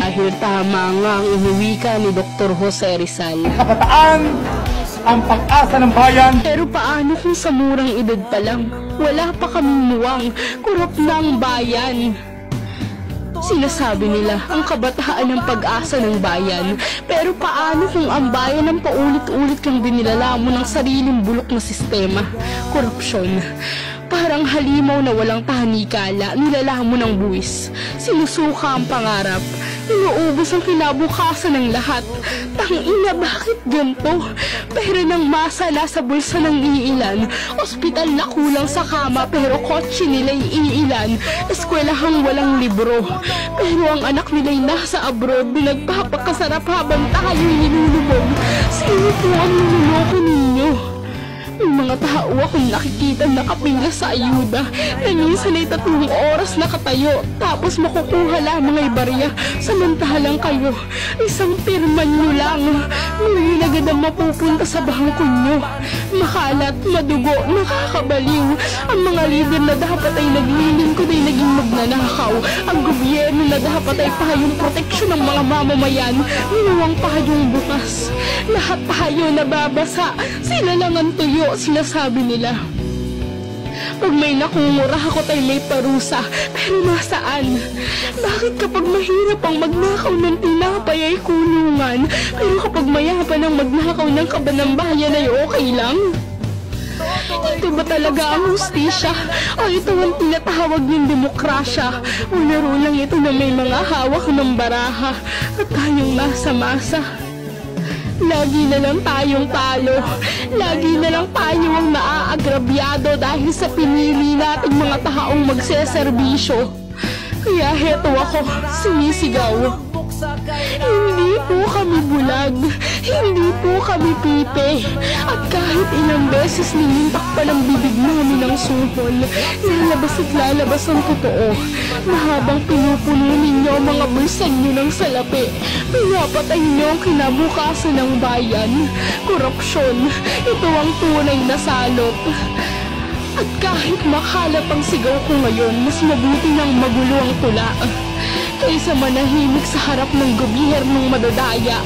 Dahil tama nga ang inuwika ni Dr. Jose Rizal. Kabataan ang pag-asa ng bayan. Pero paano kung sa murang edad pa lang, wala pa kaming muwang, kurap na ang bayan? Sinasabi nila ang kabataan ng pag-asa ng bayan. Pero paano kung ang bayan ang paulit-ulit kang dinilala mo ng sariling bulok na sistema? Korupsyon. Parang halimaw na walang panikala, nilala mo ng buwis. Sinusuka ang pangarap. Inuubos ang kinabukasan ng lahat. Tangina, bakit ganito? Pera ng masa nasa bulsa ng iilan. Ospital na kulang sa kama pero kotse nila'y iilan. Eskwelahang walang libro. Pero ang anak nila'y nasa abroad. Binagpapakasarap habang tayo'y nilulubog. Sino po ang niluloko ninyo? May mga tao akong nakikita nakapila sa ayuda na minsan ay 3 oras nakatayo tapos makukuha lamang ay barya. Samantalang kayo, isang pirma nyo lang. Ngayon agad ang mapupunta sa bangko nyo. Makalat, madugo, nakakabaliw. Ang mga lider na dapat ay naglilingkod ay naging magnanakaw. Ang gobyerno na dapat ay pahayong proteksyon ng mga mamamayan, ginawang pahayong bukas. Lahat tayo nababasa. Sila lang ang tuyo, sinasabi nila. Pag may nakungura ako tayo may parusa, pero nasaan? Bakit kapag mahirap ang magnakaw ng tinapay ay kulungan, pero kapag mayapan ang magnakaw ng kabanambayan ay okay lang? Ito ba talaga ang hustisya? O ito ang tinatawag ng demokrasya? O laro lang ito na may mga hawak ng baraha at tayong nasa masa? Lagi na lang tayong talo. Lagi na lang tayo ang naaagrabyado dahil sa pinili nating mga taong magseserbisyo. Kaya heto ako, sumisigaw. Hindi po kami bulag. Hindi po kami pipe. At kahit ilang beses ninintak pa ng bibig namin ng suhol, lalabas at lalabas ang totoo. Na habang pinupuno ninyo ang mga bulsan nyo ng salapi, pinapatay nyo ang kinabukasan ng bayan. Korupsyon, ito ang tunay na salot. At kahit makalat ang sigaw ko ngayon, mas mabuti nang magulo ang tula kaysa manahimik sa harap ng gobyernong madadaya.